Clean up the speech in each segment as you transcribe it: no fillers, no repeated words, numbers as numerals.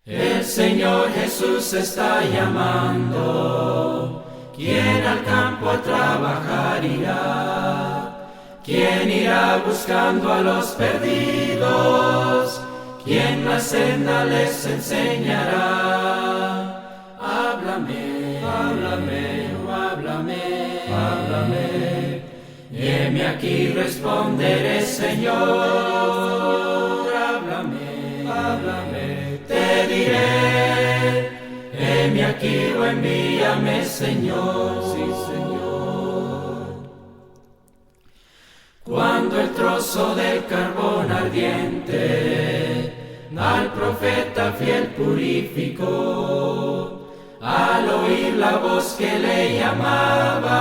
El Señor Jesús está llamando. ¿Quién al campo a trabajar irá? ¿Quién irá buscando a los perdidos? ¿Quién la senda les enseñará? Háblame, háblame, oh háblame, háblame. Y heme aquí responderé, Señor. Háblame, háblame, te diré. Heme aquí o envíame, Señor. Sí, Señor. Cuando el trozo del carbón ardiente al profeta fiel purificó, al oír la voz que le llamaba,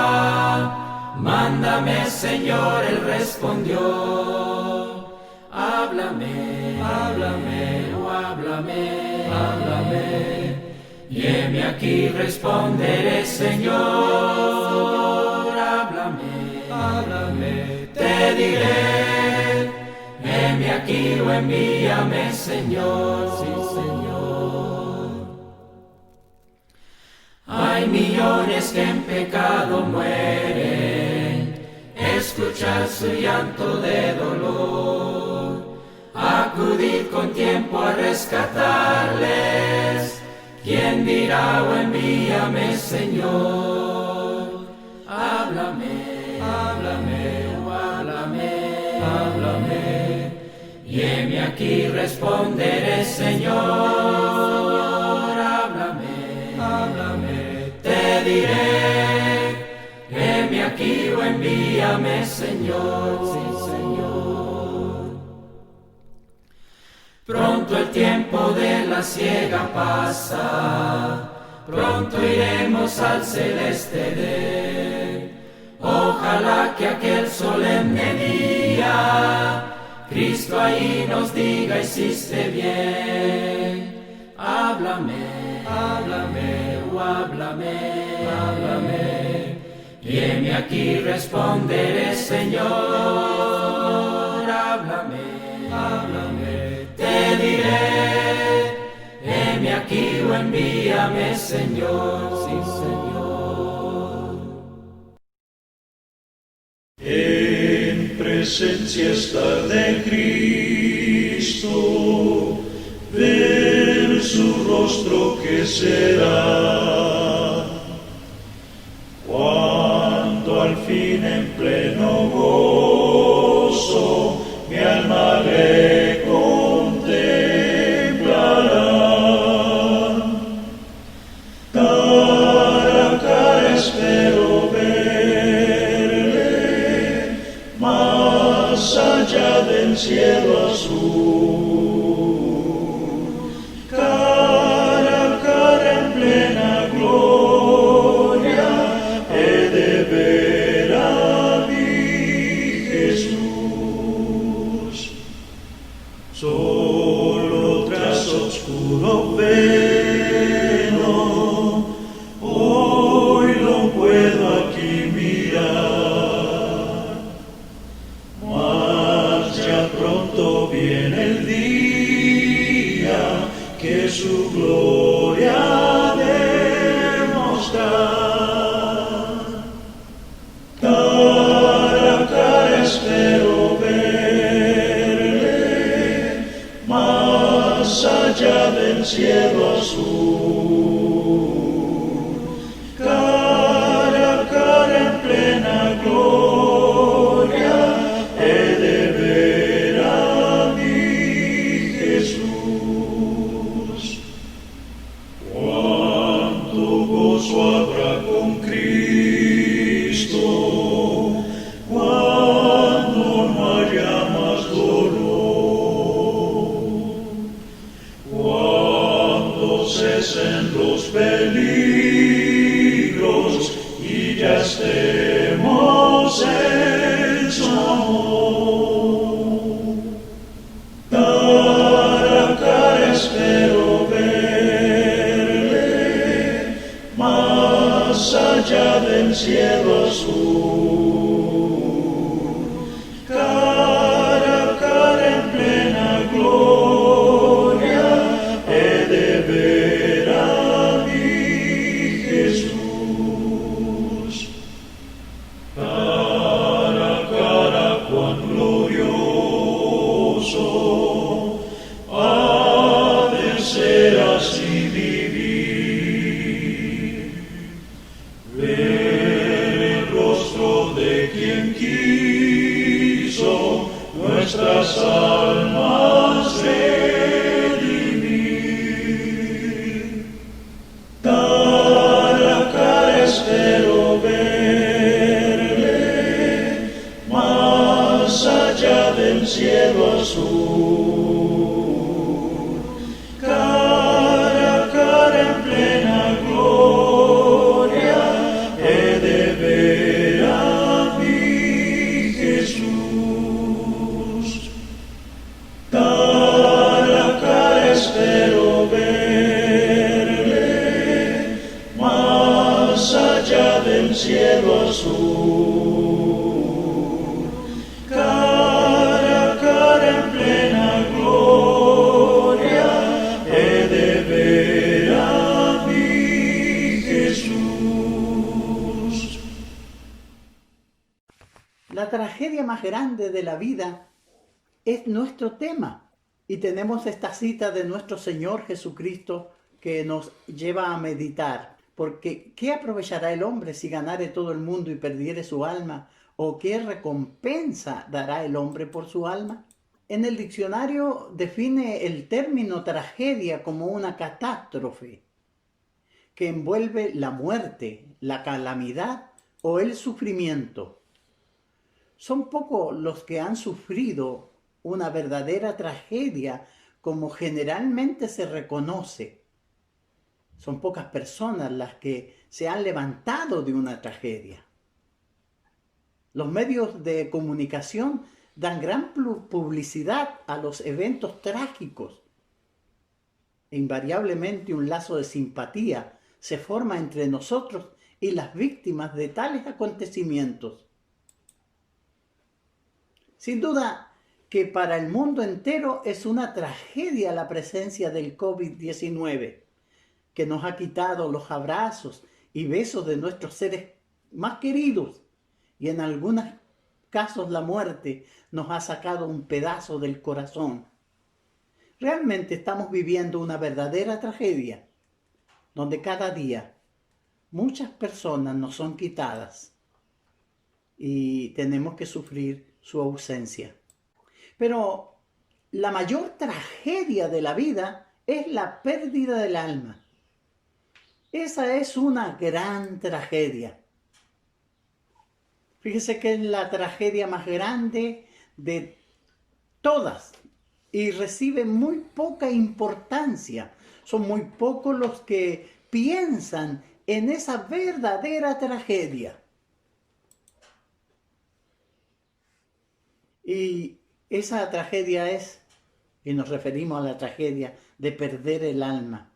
mándame, Señor, él respondió. Háblame, háblame, oh háblame, háblame. Y heme aquí responderé, Señor. Háblame, háblame, te diré. Heme aquí o envíame, Señor. Sí, Señor. Hay millones que en pecado mueren. Escuchar su llanto de dolor. Acudid con tiempo a rescatarles. ¿Quién dirá o envíame, Señor? Háblame, háblame, oh háblame, háblame. Y heme aquí responderé, Señor. Háblame, háblame, te diré. Heme aquí o envíame, Señor. Sí, Señor. Pronto el tiempo de la siega pasa, pronto iremos al celeste Edén. Ojalá que aquel solemne día Cristo ahí nos diga: hiciste bien. Háblame, háblame, oh háblame, háblame. Y heme aquí responderé, Señor. Háblame, háblame, te diré. Heme aquí o envíame, Señor. Sí, Señor. En presencia estar de Cristo, ver su rostro que será, cuando al fin en pleno gozo mi alma le contemplará. Cara a cara espero verle, más allá del cielo azul. Cara a cara en plena gloria he de ver a mi Jesús. Solo tras oscuro velo hoy lo puedo aquí mirar, mas ya pronto viene el día que su gloria ha de mostrar. Cara a cara espero verle, más allá del cielo azul. Cara a cara en plena gloria he de ver a mi Jesús. Cuánto gozo habrá con Cristo cuando no haya más dolor, cuando se quiso nuestras almas redimir. Cara a cara espero verle, más allá del cielo azul. Cara a cara en plena gloria, he de ver a mi Jesús. Cara a cara espero verle, más allá del cielo azul. Cara a cara en plena gloria, he de ver a mi Jesús. La tragedia más grande de la vida es nuestro tema. Y tenemos esta cita de nuestro Señor Jesucristo que nos lleva a meditar. Porque ¿qué aprovechará el hombre si ganare todo el mundo y perdiere su alma? ¿O qué recompensa dará el hombre por su alma? En el diccionario define el término tragedia como una catástrofe que envuelve la muerte, la calamidad o el sufrimiento. Son pocos los que han sufrido una verdadera tragedia como generalmente se reconoce. Son pocas personas las que se han levantado de una tragedia. Los medios de comunicación dan gran publicidad a los eventos trágicos. E invariablemente un lazo de simpatía se forma entre nosotros y las víctimas de tales acontecimientos. Sin duda que para el mundo entero es una tragedia la presencia del COVID-19, que nos ha quitado los abrazos y besos de nuestros seres más queridos, y en algunos casos la muerte nos ha sacado un pedazo del corazón. Realmente estamos viviendo una verdadera tragedia, donde cada día muchas personas nos son quitadas y tenemos que sufrir su ausencia. Pero la mayor tragedia de la vida es la pérdida del alma. Esa es una gran tragedia. Fíjese que es la tragedia más grande de todas y recibe muy poca importancia. Son muy pocos los que piensan en esa verdadera tragedia. Y esa tragedia es, y nos referimos a la tragedia de perder el alma.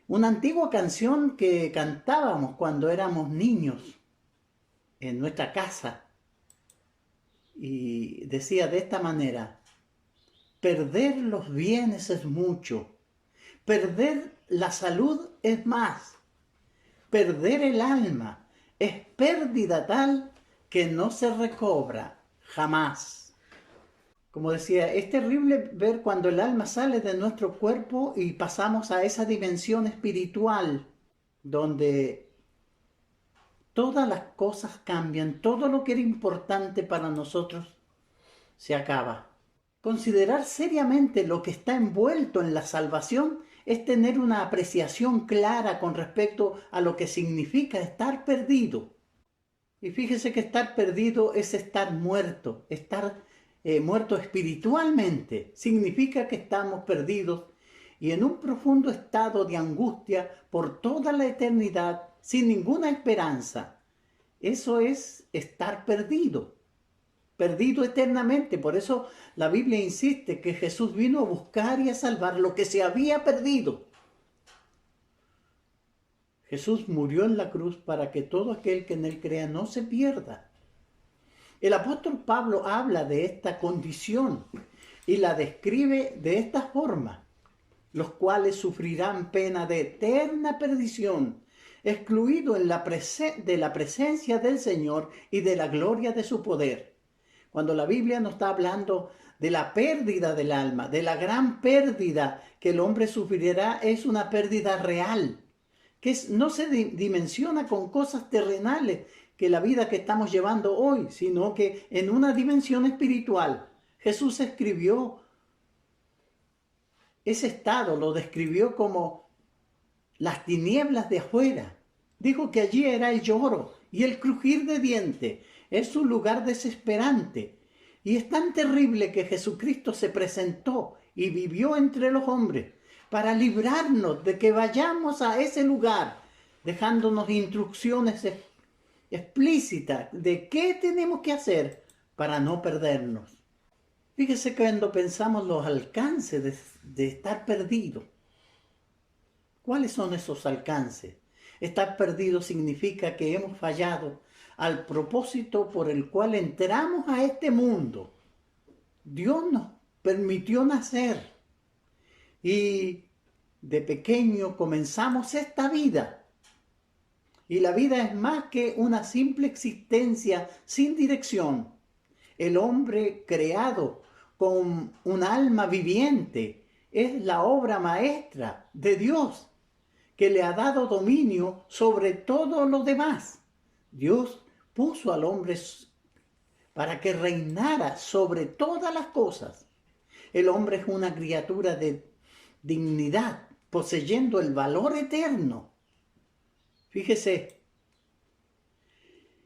Una antigua canción que cantábamos cuando éramos niños en nuestra casa y decía de esta manera: perder los bienes es mucho, perder la salud es más, perder el alma es pérdida tal que no se recobra jamás. Como decía, es terrible ver cuando el alma sale de nuestro cuerpo y pasamos a esa dimensión espiritual donde todas las cosas cambian, todo lo que era importante para nosotros se acaba. Considerar seriamente lo que está envuelto en la salvación es tener una apreciación clara con respecto a lo que significa estar perdido. Y fíjese que estar perdido es estar muerto, muerto espiritualmente. Significa que estamos perdidos y en un profundo estado de angustia por toda la eternidad, sin ninguna esperanza. Eso es estar perdido, perdido eternamente. Por eso la Biblia insiste que Jesús vino a buscar y a salvar lo que se había perdido. Jesús murió en la cruz para que todo aquel que en él crea no se pierda. El apóstol Pablo habla de esta condición y la describe de esta forma: los cuales sufrirán pena de eterna perdición, excluidos de la presencia del Señor y de la gloria de su poder. Cuando la Biblia nos está hablando de la pérdida del alma, de la gran pérdida que el hombre sufrirá, es una pérdida real, que no se dimensiona con cosas terrenales, que la vida que estamos llevando hoy, sino que en una dimensión espiritual. Jesús escribió ese estado, lo describió como las tinieblas de afuera. Dijo que allí era el lloro y el crujir de dientes. Es un lugar desesperante. Y es tan terrible que Jesucristo se presentó y vivió entre los hombres para librarnos de que vayamos a ese lugar, dejándonos instrucciones explícitas de qué tenemos que hacer para no perdernos. Fíjese que cuando pensamos los alcances de estar perdido, ¿cuáles son esos alcances? Estar perdido significa que hemos fallado al propósito por el cual entramos a este mundo. Dios nos permitió nacer y de pequeño comenzamos esta vida. Y la vida es más que una simple existencia sin dirección. El hombre creado con un alma viviente es la obra maestra de Dios, que le ha dado dominio sobre todo lo demás. Dios puso al hombre para que reinara sobre todas las cosas. El hombre es una criatura de dignidad, poseyendo el valor eterno. Fíjese,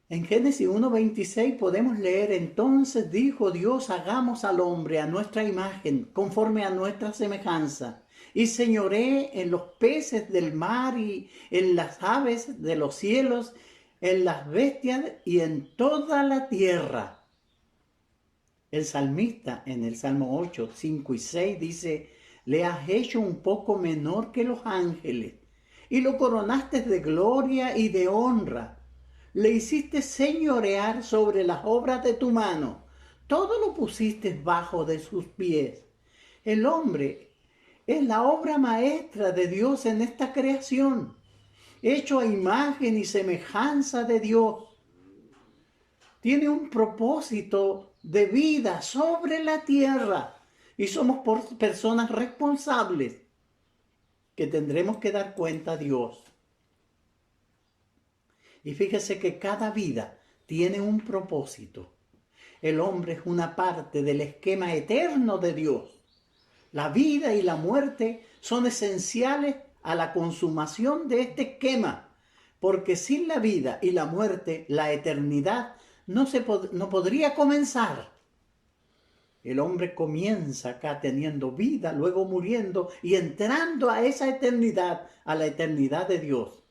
en Génesis 1:26 podemos leer: entonces dijo Dios, hagamos al hombre a nuestra imagen, conforme a nuestra semejanza, y señoree en los peces del mar y en las aves de los cielos, en las bestias y en toda la tierra. El salmista en el Salmo 8, 5 y 6 dice: le has hecho un poco menor que los ángeles, y lo coronaste de gloria y de honra. Le hiciste señorear sobre las obras de tu mano. Todo lo pusiste bajo de sus pies. El hombre es la obra maestra de Dios en esta creación, hecho a imagen y semejanza de Dios. Tiene un propósito de vida sobre la tierra y somos personas responsables que tendremos que dar cuenta a Dios. Y fíjese que cada vida tiene un propósito. El hombre es una parte del esquema eterno de Dios. La vida y la muerte son esenciales a la consumación de este esquema, porque sin la vida y la muerte, la eternidad no podría comenzar. El hombre comienza acá teniendo vida, luego muriendo y entrando a esa eternidad, a la eternidad de Dios.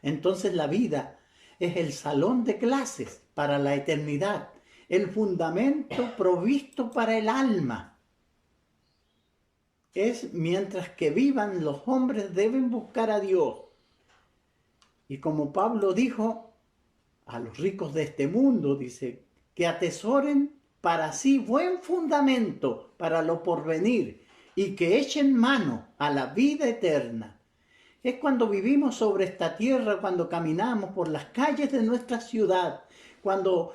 Entonces la vida es el salón de clases para la eternidad, el fundamento provisto para el alma. Es mientras que vivan, los hombres deben buscar a Dios. Y como Pablo dijo a los ricos de este mundo, dice, que atesoren para sí buen fundamento para lo porvenir y que echen mano a la vida eterna. Es cuando vivimos sobre esta tierra, cuando caminamos por las calles de nuestra ciudad, cuando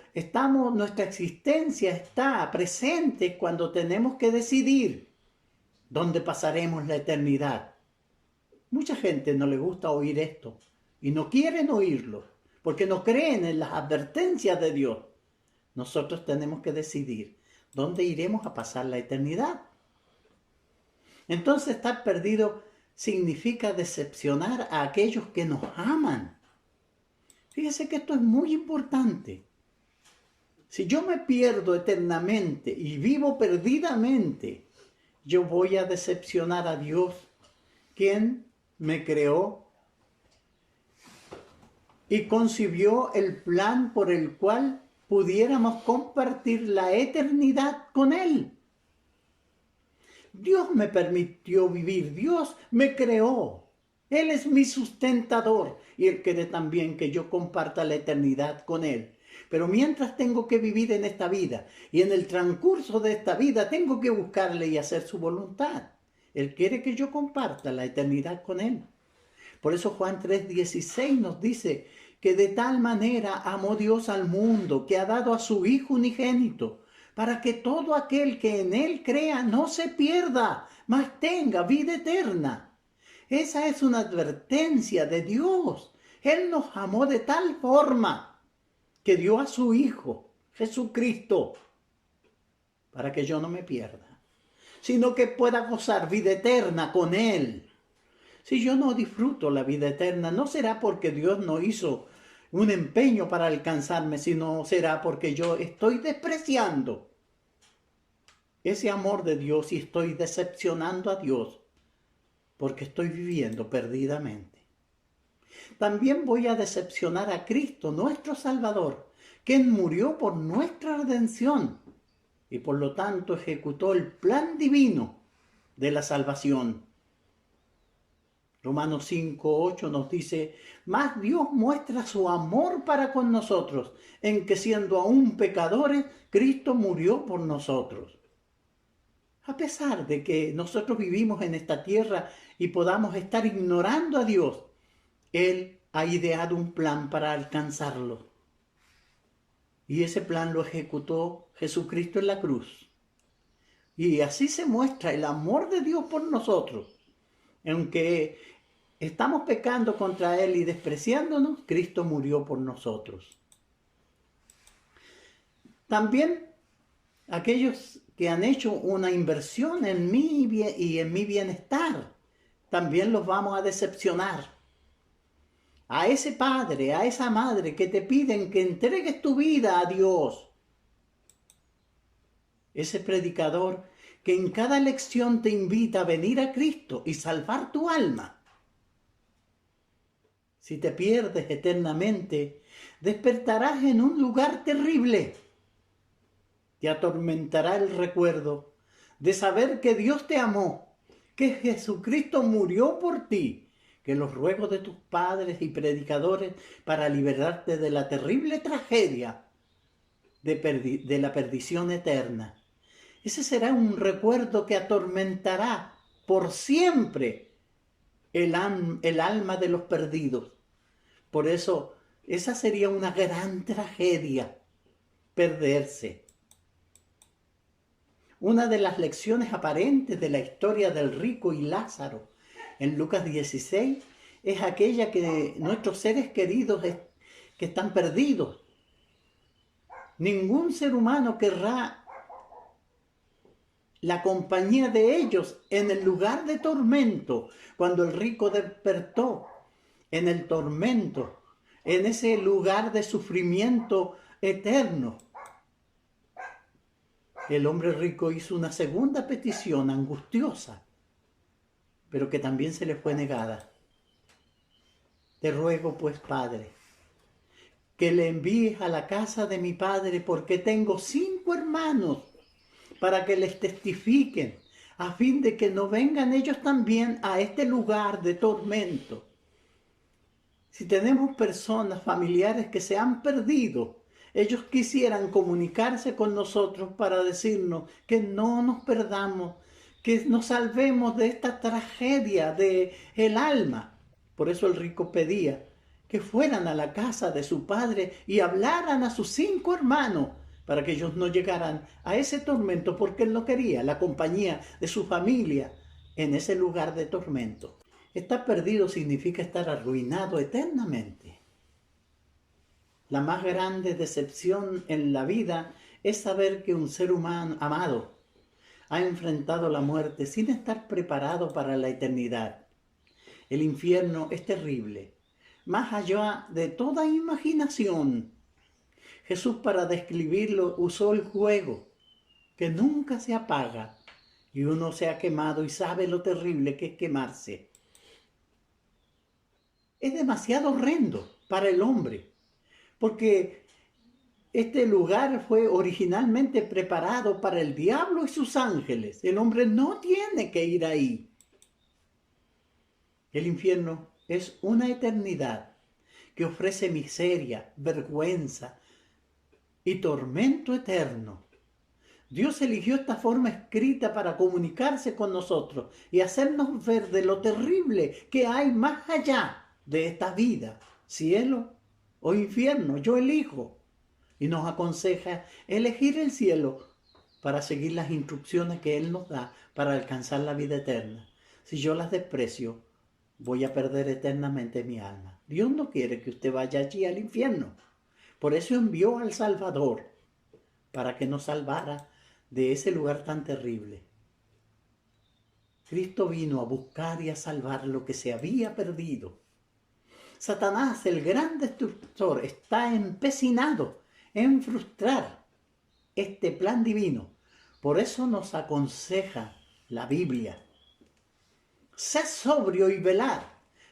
nuestra existencia está presente, cuando tenemos que decidir dónde pasaremos la eternidad. Mucha gente no le gusta oír esto y no quieren oírlo porque no creen en las advertencias de Dios. Nosotros tenemos que decidir dónde iremos a pasar la eternidad. Entonces, estar perdido significa decepcionar a aquellos que nos aman. Fíjese que esto es muy importante. Si yo me pierdo eternamente y vivo perdidamente, yo voy a decepcionar a Dios, quien me creó y concibió el plan por el cual pudiéramos compartir la eternidad con Él. Dios me permitió vivir, Dios me creó. Él es mi sustentador y Él quiere también que yo comparta la eternidad con Él. Pero mientras tengo que vivir en esta vida y en el transcurso de esta vida tengo que buscarle y hacer su voluntad. Él quiere que yo comparta la eternidad con Él. Por eso Juan 3:16 nos dice que de tal manera amó Dios al mundo que ha dado a su Hijo unigénito, para que todo aquel que en Él crea no se pierda, mas tenga vida eterna. Esa es una advertencia de Dios, Él nos amó de tal forma que dio a su Hijo, Jesucristo, para que yo no me pierda, sino que pueda gozar vida eterna con Él. Si yo no disfruto la vida eterna, no será porque Dios no hizo un empeño para alcanzarme, sino será porque yo estoy despreciando ese amor de Dios y estoy decepcionando a Dios porque estoy viviendo perdidamente. También voy a decepcionar a Cristo, nuestro Salvador, quien murió por nuestra redención y por lo tanto ejecutó el plan divino de la salvación. Romanos 5:8 nos dice: mas Dios muestra su amor para con nosotros, en que siendo aún pecadores, Cristo murió por nosotros. A pesar de que nosotros vivimos en esta tierra y podamos estar ignorando a Dios, Él ha ideado un plan para alcanzarlo. Y ese plan lo ejecutó Jesucristo en la cruz. Y así se muestra el amor de Dios por nosotros. Aunque estamos pecando contra Él y despreciándonos, Cristo murió por nosotros. También aquellos que han hecho una inversión en mí y en mi bienestar, también los vamos a decepcionar. A ese padre, a esa madre que te piden que entregues tu vida a Dios. Ese predicador que en cada lección te invita a venir a Cristo y salvar tu alma. Si te pierdes eternamente, despertarás en un lugar terrible. Te atormentará el recuerdo de saber que Dios te amó, que Jesucristo murió por ti, que los ruegos de tus padres y predicadores para liberarte de la terrible tragedia de la perdición eterna. Ese será un recuerdo que atormentará por siempre el alma de los perdidos. Por eso, esa sería una gran tragedia, perderse. Una de las lecciones aparentes de la historia del rico y Lázaro en Lucas 16 es aquella que nuestros seres queridos que están perdidos. Ningún ser humano querrá la compañía de ellos en el lugar de tormento, cuando el rico despertó en el tormento, en ese lugar de sufrimiento eterno. El hombre rico hizo una segunda petición angustiosa, pero que también se le fue negada. Te ruego, pues, Padre, que le envíes a la casa de mi padre, porque tengo 5 hermanos, para que les testifiquen, a fin de que no vengan ellos también a este lugar de tormento. Si tenemos personas, familiares que se han perdido, ellos quisieran comunicarse con nosotros para decirnos que no nos perdamos, que nos salvemos de esta tragedia del alma. Por eso el rico pedía que fueran a la casa de su padre y hablaran a sus 5 hermanos para que ellos no llegaran a ese tormento, porque él no quería la compañía de su familia en ese lugar de tormento. Estar perdido significa estar arruinado eternamente. La más grande decepción en la vida es saber que un ser humano amado ha enfrentado la muerte sin estar preparado para la eternidad. El infierno es terrible, más allá de toda imaginación. Jesús, para describirlo, usó el fuego que nunca se apaga, y uno se ha quemado y sabe lo terrible que es quemarse. Es demasiado horrendo para el hombre, porque este lugar fue originalmente preparado para el diablo y sus ángeles. El hombre no tiene que ir ahí. El infierno es una eternidad que ofrece miseria, vergüenza y tormento eterno. Dios eligió esta forma escrita para comunicarse con nosotros y hacernos ver de lo terrible que hay más allá de esta vida, cielo o infierno. Yo elijo, y nos aconseja elegir el cielo para seguir las instrucciones que Él nos da para alcanzar la vida eterna. Si yo las desprecio, voy a perder eternamente mi alma. Dios no quiere que usted vaya allí al infierno. Por eso envió al Salvador, para que nos salvara de ese lugar tan terrible. Cristo vino a buscar y a salvar lo que se había perdido. Satanás, el gran destructor, está empecinado en frustrar este plan divino. Por eso nos aconseja la Biblia: sed sobrio y velad,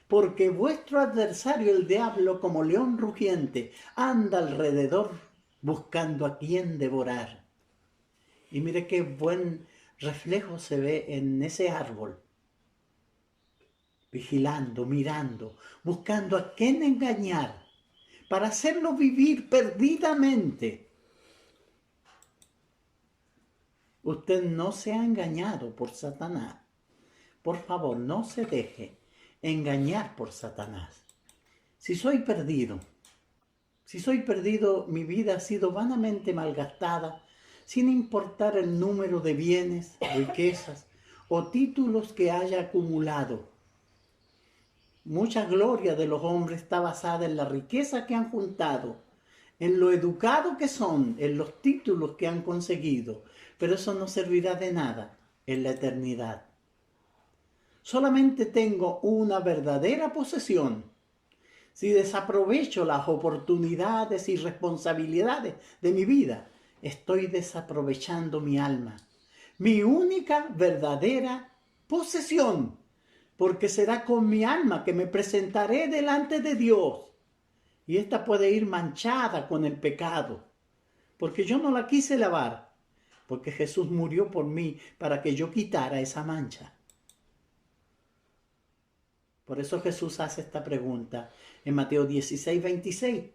porque vuestro adversario el diablo, como león rugiente, anda alrededor buscando a quien devorar. Y mire qué buen reflejo se ve en ese árbol, vigilando, mirando, buscando a quién engañar, para hacerlo vivir perdidamente. Usted no se ha engañado por Satanás. Por favor, no se deje engañar por Satanás. Si soy perdido, mi vida ha sido vanamente malgastada, sin importar el número de bienes, riquezas o títulos que haya acumulado. Mucha gloria de los hombres está basada en la riqueza que han juntado, en lo educado que son, en los títulos que han conseguido, pero eso no servirá de nada en la eternidad. Solamente tengo una verdadera posesión si desaprovecho las oportunidades y responsabilidades de mi vida. Estoy desaprovechando mi alma, mi única verdadera posesión, porque será con mi alma que me presentaré delante de Dios. Y esta puede ir manchada con el pecado, porque yo no la quise lavar, porque Jesús murió por mí para que yo quitara esa mancha. Por eso Jesús hace esta pregunta en Mateo 16:26.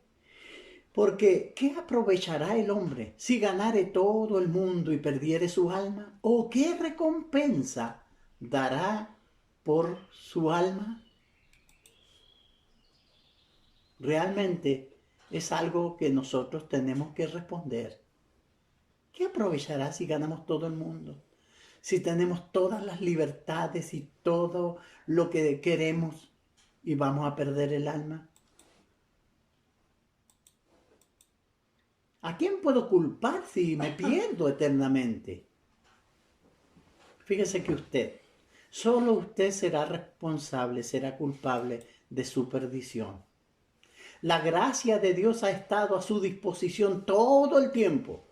Porque, ¿qué aprovechará el hombre si ganare todo el mundo y perdiere su alma? ¿O qué recompensa dará por su alma? Realmente es algo que nosotros tenemos que responder. ¿Qué aprovechará si ganamos todo el mundo? Si tenemos todas las libertades y todo lo que queremos y vamos a perder el alma. ¿A quién puedo culpar si me pierdo eternamente? Fíjese que solo usted será responsable, será culpable de su perdición. La gracia de Dios ha estado a su disposición todo el tiempo.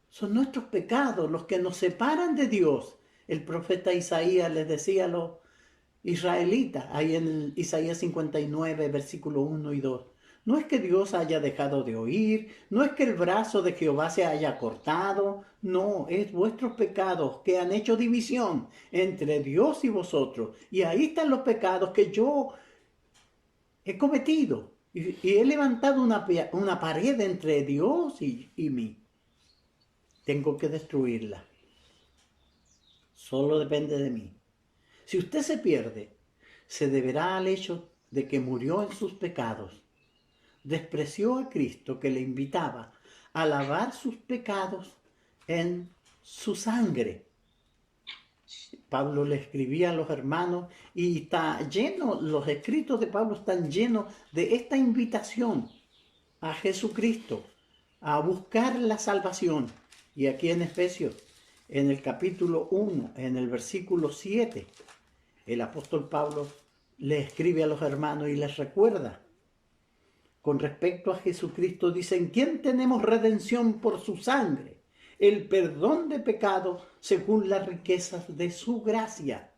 Son nuestros pecados los que nos separan de Dios. El profeta Isaías les decía a los israelitas, ahí en Isaías 59, versículo 1 y 2, no es que Dios haya dejado de oír, no es que el brazo de Jehová se haya cortado, no, es vuestros pecados que han hecho división entre Dios y vosotros. Y ahí están los pecados que yo he cometido. Y he levantado una pared entre Dios y mí. Tengo que destruirla. Solo depende de mí. Si usted se pierde, se deberá al hecho de que murió en sus pecados. Despreció a Cristo, que le invitaba a lavar sus pecados en su sangre. Pablo le escribía a los hermanos y está lleno, los escritos de Pablo están llenos de esta invitación a Jesucristo, a buscar la salvación. Y aquí en Efesios, en el capítulo 1, en el versículo 7, el apóstol Pablo le escribe a los hermanos y les recuerda. Con respecto a Jesucristo, dice: ¿en quién tenemos redención por su sangre? El perdón de pecados según las riquezas de su gracia.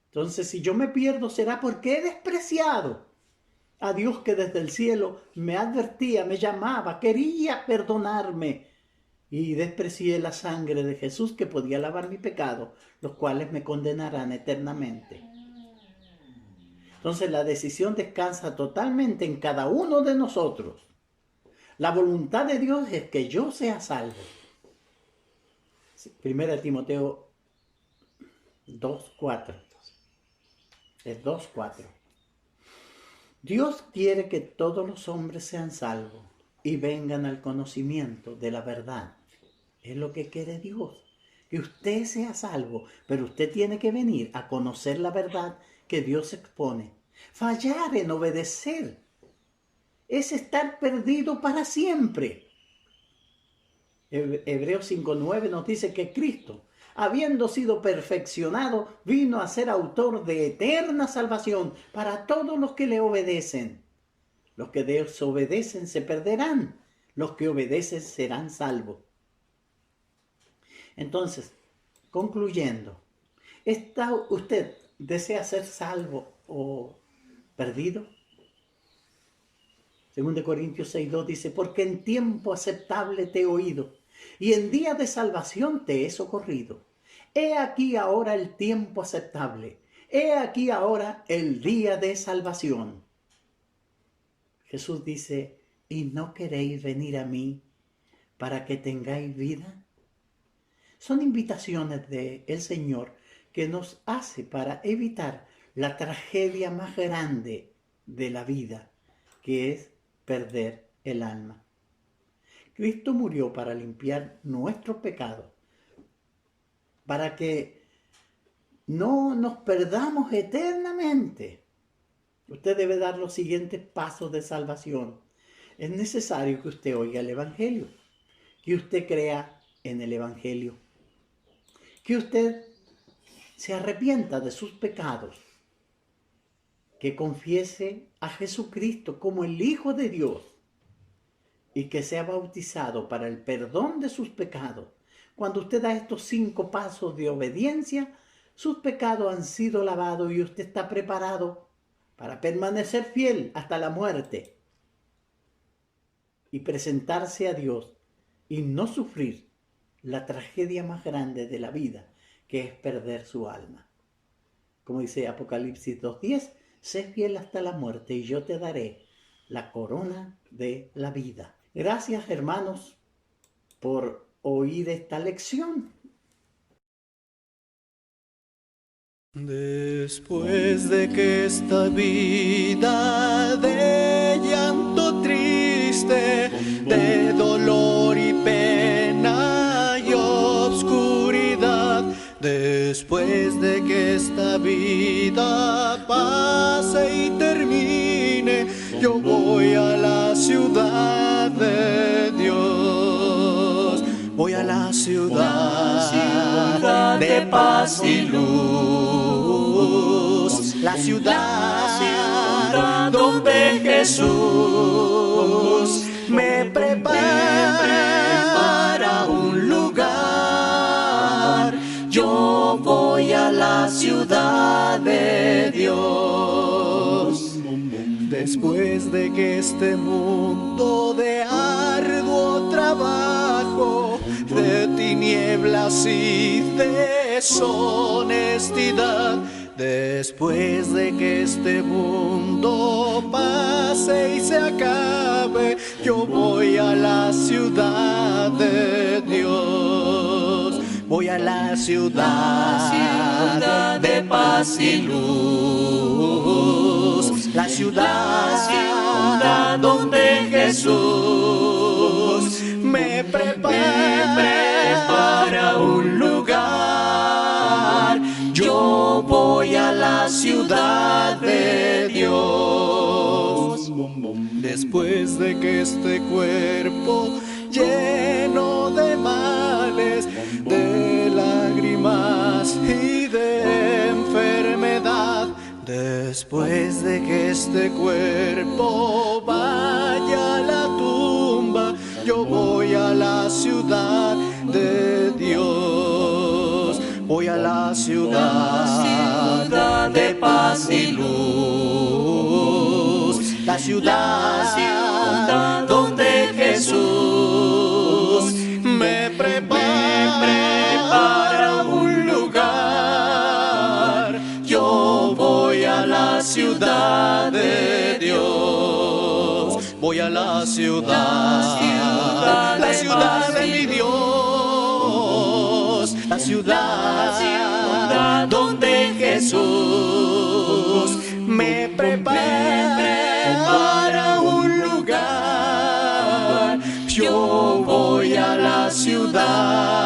Entonces, si yo me pierdo, será porque he despreciado a Dios, que desde el cielo me advertía, me llamaba, quería perdonarme. Y desprecié la sangre de Jesús, que podía lavar mi pecado, los cuales me condenarán eternamente. Entonces la decisión descansa totalmente en cada uno de nosotros. La voluntad de Dios es que yo sea salvo. 1 Timoteo 2:4. Es 2:4. Dios quiere que todos los hombres sean salvos y vengan al conocimiento de la verdad. Es lo que quiere Dios, que usted sea salvo, pero usted tiene que venir a conocer la verdad que Dios expone. Fallar en obedecer es estar perdido para siempre. Hebreos 5:9 nos dice que Cristo, habiendo sido perfeccionado, vino a ser autor de eterna salvación para todos los que le obedecen. Los que desobedecen se perderán, los que obedecen serán salvos. Entonces, concluyendo, ¿usted desea ser salvo o perdido? 2 Corintios 6:2 dice, porque en tiempo aceptable te he oído, y en día de salvación te he socorrido. He aquí ahora el tiempo aceptable, he aquí ahora el día de salvación. Jesús dice, ¿y no queréis venir a mí para que tengáis vida? Son invitaciones del Señor que nos hace para evitar la tragedia más grande de la vida, que es perder el alma. Cristo murió para limpiar nuestros pecados, para que no nos perdamos eternamente. Usted debe dar los siguientes pasos de salvación. Es necesario que usted oiga el Evangelio, que usted crea en el Evangelio, que usted se arrepienta de sus pecados, que confiese a Jesucristo como el Hijo de Dios y que sea bautizado para el perdón de sus pecados. Cuando usted da estos 5 pasos de obediencia, sus pecados han sido lavados y usted está preparado para permanecer fiel hasta la muerte y presentarse a Dios y no sufrir la tragedia más grande de la vida, que es perder su alma. Como dice Apocalipsis 2:10, sé fiel hasta la muerte y yo te daré la corona de la vida. Gracias, hermanos, por oír esta lección. Después de que esta vida de llanto triste, de dolor y pena y obscuridad, después de que esta vida pase y termine, yo voy a la ciudad de Dios. Voy a la ciudad de paz y luz, la ciudad donde Jesús me prepara un lugar. Yo voy a la ciudad de Dios. Después de que este mundo de arduo trabajo, de tinieblas y deshonestidad, después de que este mundo pase y se acabe, yo voy a la ciudad de Dios. Voy a la ciudad de paz y luz, la ciudad donde Jesús me prepara un lugar. Yo voy a la ciudad de Dios. Después de que este cuerpo lleno de males, de lágrimas y de enfermedad, después de que este cuerpo vaya a la tumba, yo voy a la ciudad de Dios. Voy a la ciudad de paz y luz, la ciudad donde Jesús me prepara un lugar. Yo voy a la ciudad de Dios. Voy a la ciudad de mi Dios, la ciudad donde Jesús me prepara un lugar. Yo voy a la ciudad